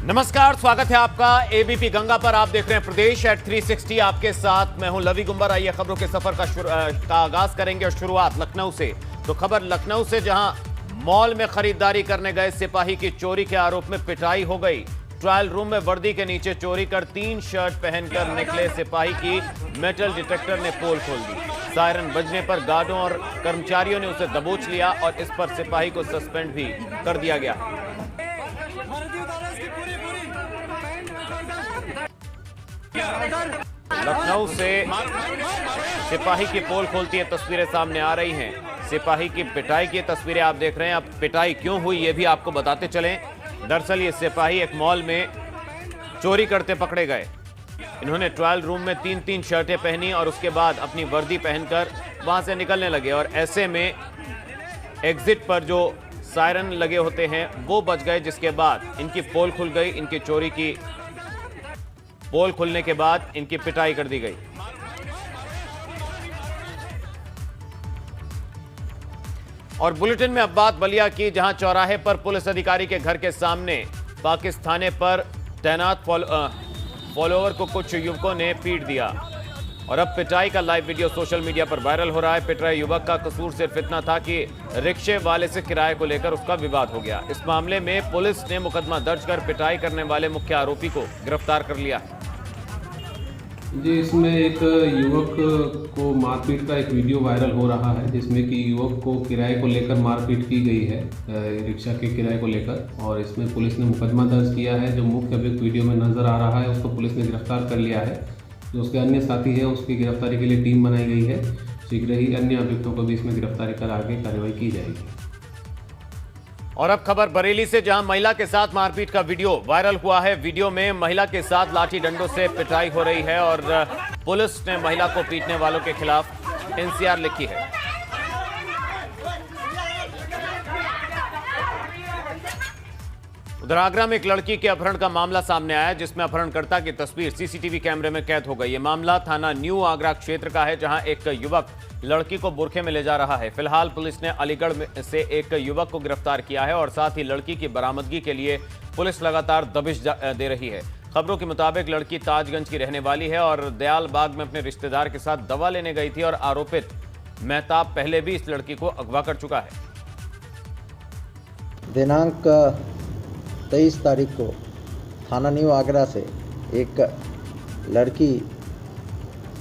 नमस्कार, स्वागत है आपका एबीपी गंगा पर। आप देख रहे हैं प्रदेश एट 360। आपके साथ मैं हूं लवी गुंबर। आइए खबरों के सफर का आगाज करेंगे और शुरुआत लखनऊ से। तो खबर लखनऊ से, जहां मॉल में खरीदारी करने गए सिपाही की चोरी के आरोप में पिटाई हो गई। ट्रायल रूम में वर्दी के नीचे चोरी कर 3 शर्ट पहनकर निकले सिपाही की मेटल डिटेक्टर ने पोल खोल दी। सायरन बजने पर गार्डों और कर्मचारियों ने उसे दबोच लिया और इस पर सिपाही को सस्पेंड भी कर दिया गया। लखनऊ से सिपाही की पोल खोलती है तस्वीरें सामने आ रही हैं। सिपाही की पिटाई की तस्वीरें आप देख रहे हैं। अब पिटाई क्यों हुई ये भी आपको बताते चलें। दरअसल ये सिपाही एक मॉल में चोरी करते पकड़े गए। इन्होंने ट्रायल रूम में 3-3 शर्टें पहनी और उसके बाद अपनी वर्दी पहनकर वहां से निकलने लगे और ऐसे में एग्जिट पर जो सायरन लगे होते हैं वो बज गए, जिसके बाद इनकी पोल खुल गई। इनकी चोरी की पोल खुलने के बाद इनकी पिटाई कर दी गई। और बुलेटिन में अब बात बलिया की, जहां चौराहे पर पुलिस अधिकारी के घर के सामने पाकिस्तानी पर तैनात फॉलोअर को कुछ युवकों ने पीट दिया और अब पिटाई का लाइव वीडियो सोशल मीडिया पर वायरल हो रहा है। पिट रहे युवक का कसूर सिर्फ इतना था कि रिक्शे वाले से किराए को लेकर उसका विवाद हो गया। इस मामले में पुलिस ने मुकदमा दर्ज कर पिटाई करने वाले मुख्य आरोपी को गिरफ्तार कर लिया है। जी, इसमें एक युवक को मारपीट का एक वीडियो वायरल हो रहा है, जिसमें कि युवक को किराए को लेकर मारपीट की गई है, रिक्शा के किराए को लेकर। और इसमें पुलिस ने मुकदमा दर्ज किया है। जो मुख्य अभियुक्त वीडियो में नज़र आ रहा है उसको पुलिस ने गिरफ्तार कर लिया है। जो उसके अन्य साथी हैं उसकी गिरफ्तारी के लिए टीम बनाई गई है। शीघ्र ही अन्य अभियुक्तों को भी इसमें गिरफ्तारी कर आगे कार्रवाई की जाएगी। और अब खबर बरेली से, जहां महिला के साथ मारपीट का वीडियो वायरल हुआ है। वीडियो में महिला के साथ लाठी डंडों से पिटाई हो रही है और पुलिस ने महिला को पीटने वालों के खिलाफ एनसीआर लिखी है। उधर आगरा में एक लड़की के अपहरण का मामला सामने आया, जिसमें अपहरणकर्ता की तस्वीर सीसीटीवी कैमरे में कैद हो गई। ये मामला थाना न्यू आगरा क्षेत्र का है, जहां एक युवक लड़की को बुरखे में ले जा रहा है। फिलहाल पुलिस ने अलीगढ़ से एक युवक को गिरफ्तार किया है और साथ ही लड़की की बरामदगी के लिए पुलिस लगातार दबिश दे रही है। खबरों के मुताबिक लड़की ताजगंज की रहने वाली है और दयाल बाग में अपने रिश्तेदार के साथ दवा लेने गई थी और आरोपित मेहताब पहले भी इस लड़की को अगवा कर चुका है। दिनांक 23 तारीख को थाना न्यू आगरा से एक लड़की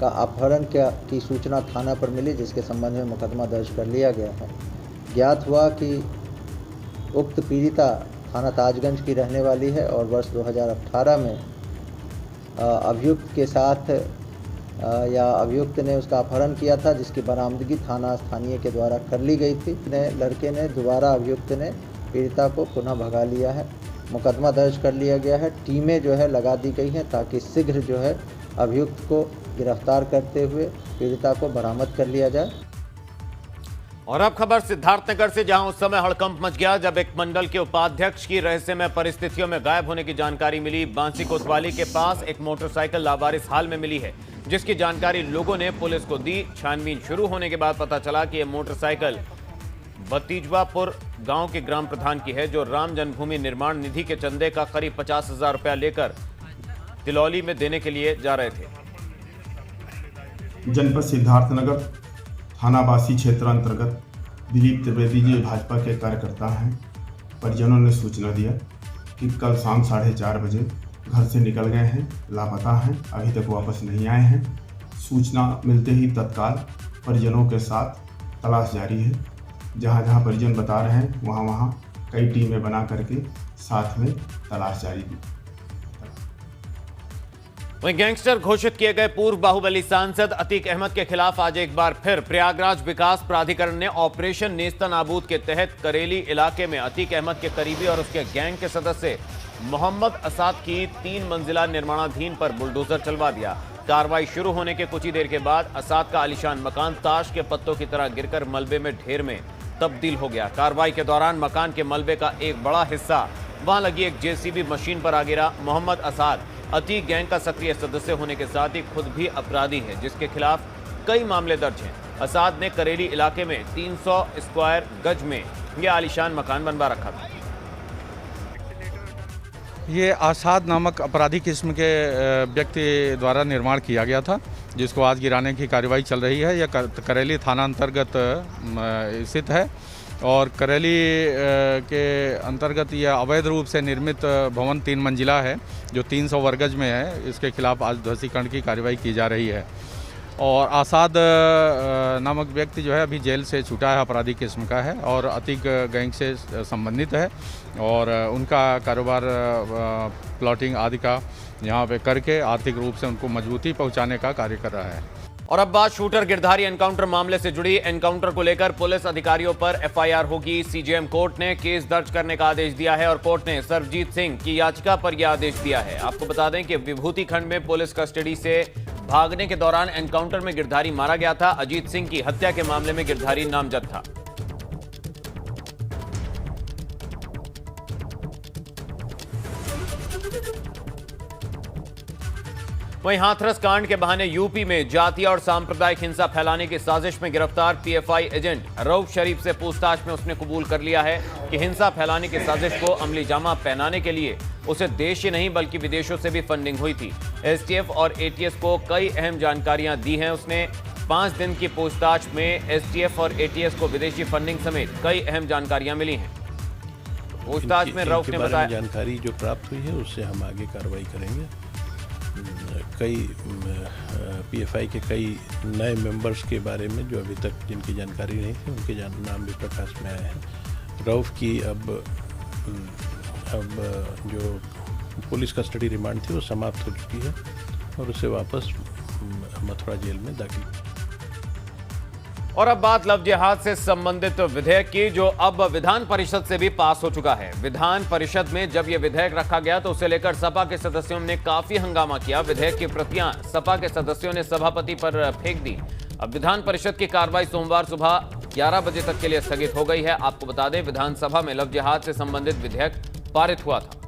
का अपहरण की सूचना थाना पर मिली, जिसके संबंध में मुकदमा दर्ज कर लिया गया है। ज्ञात हुआ कि उक्त पीड़िता थाना ताजगंज की रहने वाली है और वर्ष 2018 में अभियुक्त के साथ या अभियुक्त ने उसका अपहरण किया था, जिसकी बरामदगी थाना स्थानीय के द्वारा कर ली गई थी। लड़के ने दोबारा अभियुक्त ने पीड़िता को पुनः भगा लिया है। मुकदमा दर्ज कर लिया गया है। टीमें जो है लगा दी गई हैं ताकि शीघ्र जो है अभियुक्त को गिरफ्तार करते हुए पीड़िता को बरामद कर लिया जाए। और अब खबर सिद्धार्थनगर से, जहां उस समय हड़कंप मच गया जब एक मंडल के उपाध्यक्ष की रहस्यमय परिस्थितियों में गायब होने की जानकारी मिली। बांसी कोतवाली के पास एक मोटरसाइकिल लावारिस हाल में मिली है, जिसकी जानकारी लोगों ने पुलिस को दी। छानबीन शुरू होने के बाद पता चला कि यह मोटरसाइकिल भतीजवापुर गांव के ग्राम प्रधान की है, जो राम जन्मभूमि निर्माण निधि के चंदे का करीब 50,000 रुपया लेकर तिलौली में देने के लिए जा रहे थे। जनपद सिद्धार्थनगर थाना बासी क्षेत्र अंतर्गत दिलीप त्रिवेदी जी भाजपा के कार्यकर्ता हैं। परिजनों ने सूचना दिया कि कल शाम 4:30 बजे घर से निकल गए हैं, लापता हैं, अभी तक वापस नहीं आए हैं। सूचना मिलते ही तत्काल परिजनों के साथ तलाश जारी है। जहां परिजन बता रहे हैं वहां कई टीमें बना करके साथ में तलाश जारी की। वहीं गैंगस्टर घोषित किए गए पूर्व बाहुबली सांसद अतीक अहमद के खिलाफ आज एक बार फिर प्रयागराज विकास प्राधिकरण ने ऑपरेशन नेस्तनाबूद के तहत करेली इलाके में अतीक अहमद के करीबी और उसके गैंग के सदस्य मोहम्मद असाद की 3 मंजिला निर्माणाधीन पर बुलडोजर चलवा दिया। कार्रवाई शुरू होने के कुछ ही देर के बाद असाद का आलीशान मकान ताश के पत्तों की तरह गिरकर मलबे में ढेर में तब्दील हो गया। कार्रवाई के दौरान मकान के मलबे का एक बड़ा हिस्सा वहां लगी एक जेसीबी मशीन पर आ गिरा। मोहम्मद असाद अतीक गैंग का सक्रिय सदस्य होने के साथ ही खुद भी अपराधी है, जिसके खिलाफ कई मामले दर्ज हैं। असाद ने करेली इलाके में 300 स्क्वायर गज में यह आलीशान मकान बनवा रखा था। ये आसाद नामक आपराधिक किस्म के व्यक्ति द्वारा निर्माण किया गया था, जिसको आज गिराने की कार्रवाई चल रही है। यह करेली थाना अंतर्गत स्थित है और करेली के अंतर्गत यह अवैध रूप से निर्मित भवन 3 मंजिला है जो 300 वर्गज में है। इसके खिलाफ आज ध्वस्तीकरण की कार्रवाई की जा रही है और आसाद नामक व्यक्ति जो है अभी जेल से छूटा है, आपराधिक किस्म का है और अतीक गैंग से संबंधित है और उनका कारोबार प्लॉटिंग आदि का यहाँ पे करके आर्थिक रूप से उनको मजबूती पहुँचाने का कार्य कर रहा है। और अब बात शूटर गिरधारी एनकाउंटर मामले से जुड़ी। एनकाउंटर को लेकर पुलिस अधिकारियों पर एफआईआर होगी। सीजेएम कोर्ट ने केस दर्ज करने का आदेश दिया है और कोर्ट ने सरबजीत सिंह की याचिका पर यह आदेश दिया है। आपको बता दें कि विभूति खंड में पुलिस कस्टडी से भागने के दौरान एनकाउंटर में गिरधारी मारा गया था। अजीत सिंह की हत्या के मामले में गिरधारी नामजद था। वहीं हाथरस कांड के बहाने यूपी में जातीय और सांप्रदायिक हिंसा फैलाने की साजिश में गिरफ्तार पीएफआई एजेंट रऊफ शरीफ से पूछताछ में उसने कबूल कर लिया है कि हिंसा फैलाने की साजिश को अमली जामा पहनाने के लिए उसे देश ही नहीं बल्कि विदेशों से भी फंडिंग हुई थी। एसटीएफ और एटीएस को कई अहम जानकारियां दी हैं उसने। 5 दिन की पूछताछ में एसटीएफ और एटीएस को विदेशी फंडिंग समेत कई अहम जानकारियां मिली हैं। पूछताछ में रऊफ ने बताया, जानकारी जो प्राप्त हुई है उससे हम आगे कार्रवाई करेंगे। कई पीएफआई के कई नए मेंबर्स के बारे में जो अभी तक जिनकी जानकारी नहीं थी उनके नाम भी प्रकाश में आए हैं। रऊफ की अब जो पुलिस कस्टडी रिमांड थी वो समाप्त हो चुकी है और उसे वापस मथुरा जेल में दाखिल। और अब बात लव जिहाद से संबंधित विधेयक की, जो अब विधान परिषद से भी पास हो चुका है। विधान परिषद में जब यह विधेयक रखा गया तो उसे लेकर सपा के सदस्यों ने काफी हंगामा किया। विधेयक की प्रतियां सपा के सदस्यों ने सभापति पर फेंक दी। अब विधान परिषद की कार्रवाई सोमवार सुबह 11 बजे तक के लिए स्थगित हो गई है। आपको बता दें, विधानसभा में लव जिहाद से संबंधित विधेयक पारित हुआ था।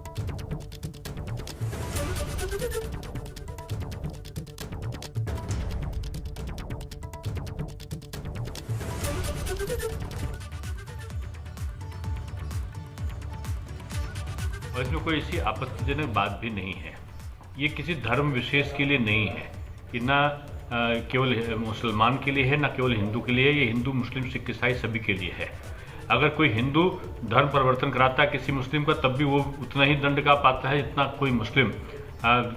और इसमें कोई ऐसी आपत्तिजनक बात भी नहीं है। ये किसी धर्म विशेष के लिए नहीं है कि ना केवल मुसलमान के लिए है, ना केवल हिंदू के लिए है। ये हिंदू, मुस्लिम, सिख, ईसाई सभी के लिए है। अगर कोई हिंदू धर्म परिवर्तन कराता है किसी मुस्लिम का, तब भी वो उतना ही दंड का पाता है जितना कोई मुस्लिम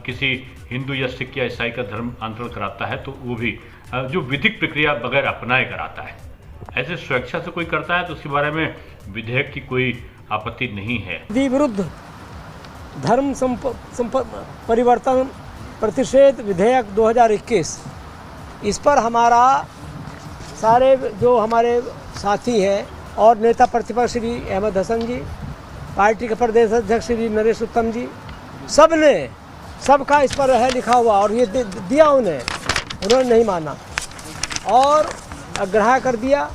किसी हिंदू या सिख या ईसाई का धर्म अंतरण कराता है, तो वो भी जो विधिक प्रक्रिया बगैर अपनाए कराता है। ऐसे स्वेच्छा से कोई करता है तो उसके बारे में विधेयक की कोई आपत्ति नहीं है। विरुद्ध धर्म परिवर्तन प्रतिषेध विधेयक 2021, इस पर हमारा सारे जो हमारे साथी हैं और नेता प्रतिपक्ष श्री अहमद हसन जी, पार्टी के प्रदेश अध्यक्ष श्री नरेश उत्तम जी, सबका इस पर है लिखा हुआ और ये दिया उन्होंने नहीं माना और अग्राह्य कर दिया।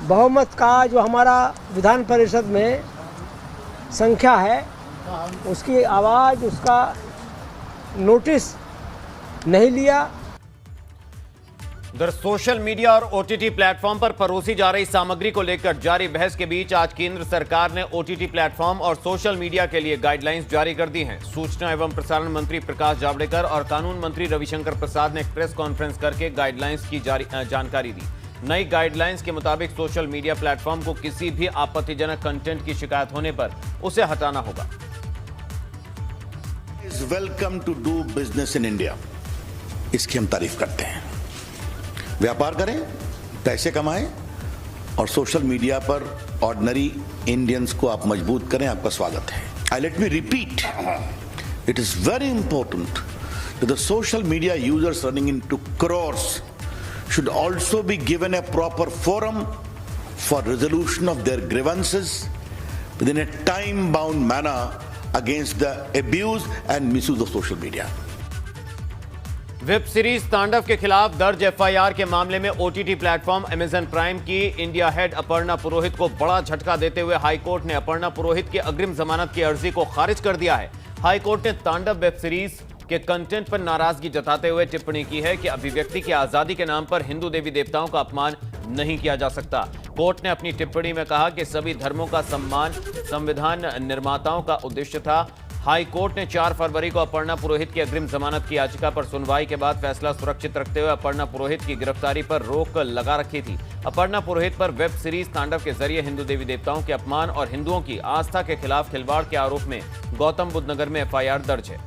बहुमत का जो हमारा विधान परिषद में संख्या है उसकी आवाज़, उसका नोटिस नहीं लिया। उधर सोशल मीडिया और ओटीटी प्लेटफॉर्म पर परोसी जा रही सामग्री को लेकर जारी बहस के बीच आज केंद्र सरकार ने ओटीटी प्लेटफॉर्म और सोशल मीडिया के लिए गाइडलाइंस जारी कर दी हैं। सूचना एवं प्रसारण मंत्री प्रकाश जावड़ेकर और कानून मंत्री रविशंकर प्रसाद ने एक प्रेस कॉन्फ्रेंस करके गाइडलाइंस की जानकारी दी। नई गाइडलाइंस के मुताबिक सोशल मीडिया प्लेटफॉर्म को किसी भी आपत्तिजनक कंटेंट की शिकायत होने पर उसे हटाना होगा। Welcome to do business in India, इसकी हम तारीफ करते हैं। व्यापार करें, पैसे कमाएं और सोशल मीडिया पर ऑर्डिनरी इंडियंस को आप मजबूत करें, आपका स्वागत है। I let me repeat, it is very important that the social media users running into crores should also be given a proper forum for resolution of their grievances within a time-bound manner against the abuse and misuse of social media. Web series तांडव के खिलाफ दर्ज FIR के मामले में OTT platform Amazon prime की India head Aparna पुरोहित को बड़ा झटका देते हुए हाईकोर्ट ने अपर्णा पुरोहित की अग्रिम जमानत की अर्जी को खारिज कर दिया है। हाईकोर्ट ने तांडव वेब सीरीज के कंटेंट पर नाराजगी जताते हुए टिप्पणी की है कि अभिव्यक्ति की आजादी के नाम पर हिंदू देवी देवताओं का अपमान नहीं किया जा सकता। कोर्ट ने अपनी टिप्पणी में कहा कि सभी धर्मों का सम्मान संविधान निर्माताओं का उद्देश्य था। हाई कोर्ट ने 4 फरवरी को अपर्णा पुरोहित की अग्रिम जमानत की याचिका पर सुनवाई के बाद फैसला सुरक्षित रखते हुए अपर्णा पुरोहित की गिरफ्तारी पर रोक लगा रखी थी। अपर्णा पुरोहित पर वेब सीरीज तांडव के जरिए हिंदू देवी देवताओं के अपमान और हिंदुओं की आस्था के खिलाफ खिलवाड़ के आरोप में गौतम बुद्ध नगर में एफआईआर दर्ज है।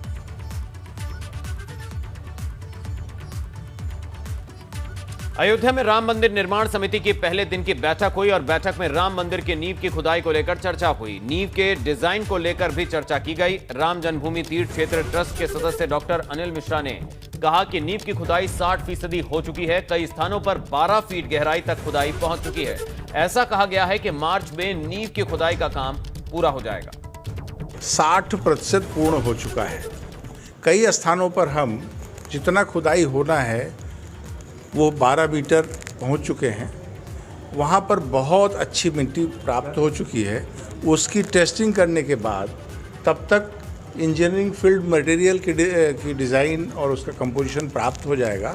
अयोध्या में राम मंदिर निर्माण समिति की पहले दिन की बैठक हुई और बैठक में राम मंदिर की नींव की खुदाई को लेकर चर्चा हुई। नींव के डिजाइन को लेकर भी चर्चा की गई। राम जन्मभूमि तीर्थ क्षेत्र ट्रस्ट के सदस्य डॉक्टर अनिल मिश्रा ने कहा कि नींव की खुदाई 60% हो चुकी है। कई स्थानों पर 12 फीट गहराई तक खुदाई पहुंच चुकी है। ऐसा कहा गया है कि मार्च में नींव की खुदाई का काम पूरा हो जाएगा। 60% पूर्ण हो चुका है। कई स्थानों पर हम जितना खुदाई होना है वो 12 मीटर पहुंच चुके हैं। वहाँ पर बहुत अच्छी मिट्टी प्राप्त हो चुकी है। उसकी टेस्टिंग करने के बाद तब तक इंजीनियरिंग फील्ड मटेरियल की डिज़ाइन और उसका कंपोजिशन प्राप्त हो जाएगा।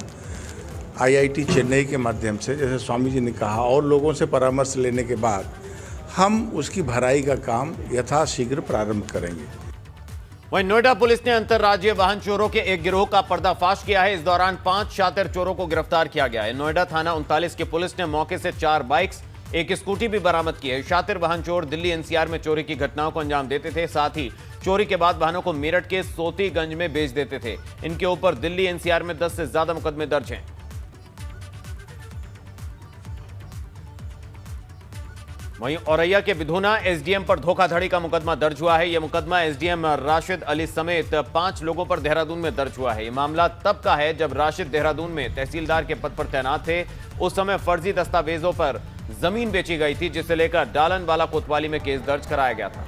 आईआईटी चेन्नई के माध्यम से, जैसे स्वामी जी ने कहा, और लोगों से परामर्श लेने के बाद हम उसकी भराई का काम यथाशीघ्र प्रारंभ करेंगे। वहीं नोएडा पुलिस ने अंतर्राज्यीय वाहन चोरों के एक गिरोह का पर्दाफाश किया है। इस दौरान 5 शातिर चोरों को गिरफ्तार किया गया है। नोएडा थाना 39 की पुलिस ने मौके से 4 बाइक्स, एक स्कूटी भी बरामद की है। शातिर वाहन चोर दिल्ली एनसीआर में चोरी की घटनाओं को अंजाम देते थे। साथ ही चोरी के बाद वाहनों को मेरठ के सोतीगंज में बेच देते थे। इनके ऊपर दिल्ली एनसीआर में 10 से ज्यादा मुकदमे दर्ज हैं। वहीं औरैया के बिधुना एसडीएम पर धोखाधड़ी का मुकदमा दर्ज हुआ है। यह मुकदमा एसडीएम राशिद अली समेत 5 लोगों पर देहरादून में दर्ज हुआ है। यह मामला तब का है जब राशिद देहरादून में तहसीलदार के पद पर तैनात थे। उस समय फर्जी दस्तावेजों पर जमीन बेची गई थी, जिसे लेकर डालनवाला कोतवाली में केस दर्ज कराया गया था।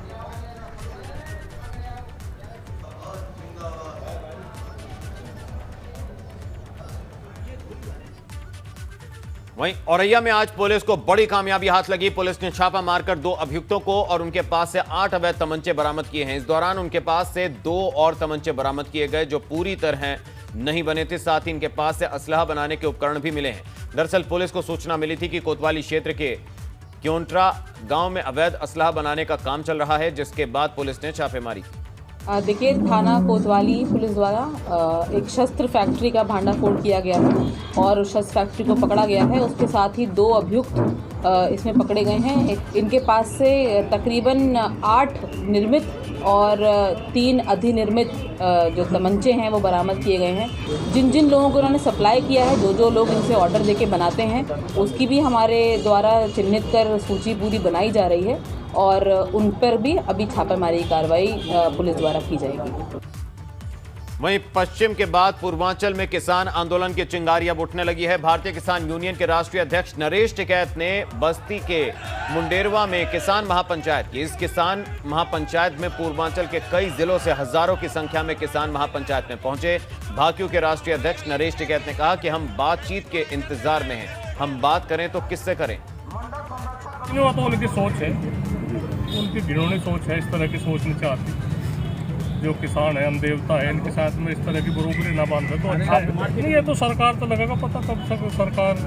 वहीं औरैया में आज पुलिस को बड़ी कामयाबी हाथ लगी। पुलिस ने छापा मारकर 2 अभियुक्तों को और उनके पास से 8 अवैध तमंचे बरामद किए हैं। इस दौरान उनके पास से 2 और तमंचे बरामद किए गए जो पूरी तरह नहीं बने थे। साथ ही इनके पास से असलहा बनाने के उपकरण भी मिले हैं। दरअसल पुलिस को सूचना मिली थी कि कोतवाली क्षेत्र के क्योंट्रा गांव में अवैध असलहा बनाने का काम चल रहा है, जिसके बाद पुलिस ने छापेमारी की। देखिए, थाना कोतवाली पुलिस द्वारा एक शस्त्र फैक्ट्री का भांडाफोड़ किया गया था और उस शस्त्र फैक्ट्री को पकड़ा गया है। उसके साथ ही 2 अभियुक्त इसमें पकड़े गए हैं। इनके पास से तकरीबन 8 निर्मित और 3 अधिनिर्मित जो तमंचे हैं वो बरामद किए गए हैं। जिन जिन लोगों को उन्होंने सप्लाई किया है, जो लोग इनसे ऑर्डर देके बनाते हैं, उसकी भी हमारे द्वारा चिन्हित कर सूची पूरी बनाई जा रही है और उन पर भी अभी छापामारी कार्रवाई पुलिस द्वारा की जाएगी। वहीं पश्चिम के बाद पूर्वांचल में किसान आंदोलन की चिंगारियां उठने लगी है। भारतीय किसान यूनियन के राष्ट्रीय अध्यक्ष नरेश टिकैत ने बस्ती के मुंडेरवा में किसान महापंचायत की। इस किसान महापंचायत में पूर्वांचल के कई जिलों से हजारों की संख्या में किसान महापंचायत में पहुंचे। भाकियू के राष्ट्रीय अध्यक्ष नरेश टिकैत ने कहा कि हम बातचीत के इंतजार में हैं। हम बात करें तो किससे करें। तो उनकी सोच है, उनकी घिनौनी सोच है। इस तरह की सोच नहीं चाहती। जो किसान है, हम देवता है, इनके साथ में इस तरह की बरोबरी ना बांधे तो अच्छा नहीं। ये तो सरकार तो लगेगा पता कब तक सरकार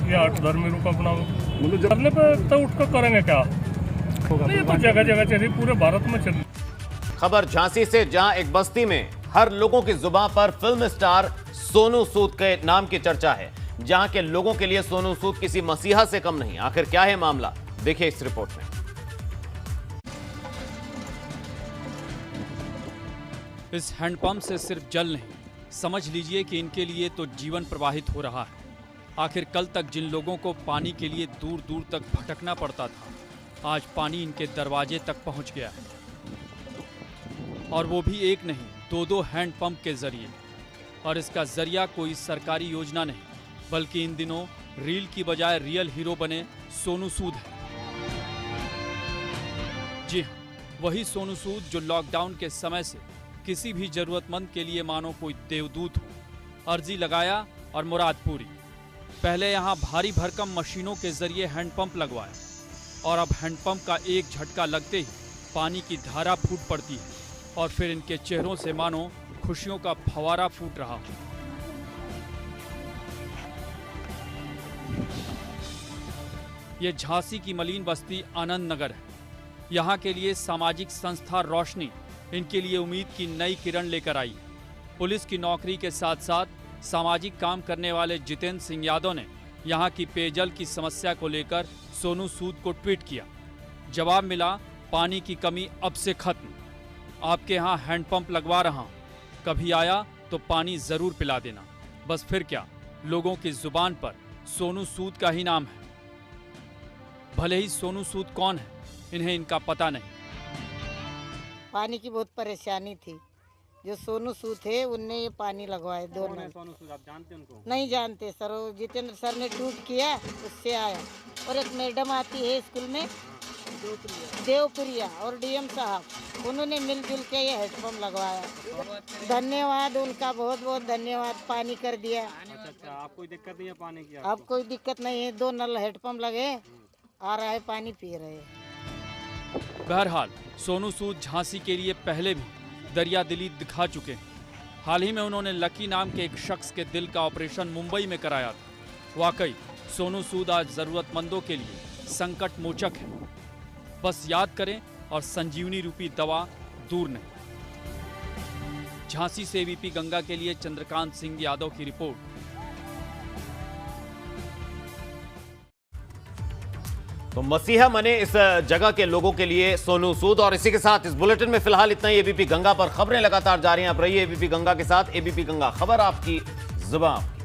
ये 8 धर्मी रुक अपना करने पे तो उठ कर करेंगे क्या। ये तो जगह जगह चल रही, पूरे भारत में चल रही। खबर झांसी से, जहां एक बस्ती में हर लोगों की जुबान पर फिल्म स्टार सोनू सूद के नाम की चर्चा है। जहां के लोगों के लिए सोनू सूद किसी मसीहा से कम नहीं। आखिर क्या है मामला, देखिए इस रिपोर्ट में। इस हैंडपंप से सिर्फ जल नहीं, समझ लीजिए कि इनके लिए तो जीवन प्रवाहित हो रहा है। आखिर कल तक जिन लोगों को पानी के लिए दूर दूर तक भटकना पड़ता था, आज पानी इनके दरवाजे तक पहुंच गया है। और वो भी एक नहीं, 2-2 हैंडपंप के जरिए। और इसका जरिया कोई सरकारी योजना नहीं, बल्कि इन दिनों रील की बजाय रियल हीरो बने सोनू सूद है। जी हाँ, वही सोनू सूद जो लॉकडाउन के समय से किसी भी जरूरतमंद के लिए मानो कोई देवदूत हो। अर्जी लगाया और मुराद पूरी। पहले यहाँ भारी भरकम मशीनों के जरिए हैंडपंप लगवाया और अब हैंडपंप का एक झटका लगते ही पानी की धारा फूट पड़ती है और फिर इनके चेहरों से मानो खुशियों का फवारा फूट रहा हो। ये झांसी की मलिन बस्ती आनंद नगर है। यहाँ के लिए सामाजिक संस्था रोशनी इनके लिए उम्मीद की नई किरण लेकर आई। पुलिस की नौकरी के साथ साथ सामाजिक काम करने वाले जितेंद्र सिंह यादव ने यहाँ की पेयजल की समस्या को लेकर सोनू सूद को ट्वीट किया। जवाब मिला, पानी की कमी अब से खत्म, आपके यहाँ हैंडपंप लगवा रहा हूँ, कभी आया तो पानी जरूर पिला देना। बस फिर क्या, लोगों की जुबान पर सोनू सूद का ही नाम है। भले ही सोनू सूद कौन है, इन्हें इनका पता नहीं। पानी की बहुत परेशानी थी, जो सोनू सूद थे उनने ये पानी लगवाए। दो सोनू सूद आप जानते हैं उनको? नहीं जानते सर, वो जितेंद्र सर ने ट्वीट किया उससे आया। और एक मैडम आती है स्कूल में देवप्रिया और डीएम साहब, उन्होंने मिलजुल के ये हेडपम्प लगवाया। धन्यवाद उनका, बहुत बहुत धन्यवाद। पानी कर दिया। अच्छा, आप कोई दिक्कत नहीं है पानी की? अब कोई दिक्कत नहीं है, 2 नल हेडपम्प लगे, आ रहा है पानी, पी रहे हैं। बहरहाल सोनू सूद झांसी के लिए पहले भी दरिया दिली दिखा चुके हैं। हाल ही में उन्होंने लकी नाम के एक शख्स के दिल का ऑपरेशन मुंबई में कराया था। वाकई सोनू सूद आज जरूरतमंदों के लिए संकट मोचक है। बस याद करें और संजीवनी रूपी दवा दूर नहीं। झांसी से एबीपी गंगा के लिए चंद्रकांत सिंह यादव की रिपोर्ट। तो मसीहा मने इस जगह के लोगों के लिए सोनू सूद। और इसी के साथ इस बुलेटिन में फिलहाल इतना ही। एबीपी गंगा पर खबरें लगातार जारी हैं। आप रहिए एबीपी गंगा के साथ। एबीपी गंगा, खबर आपकी, जुबान आपकी।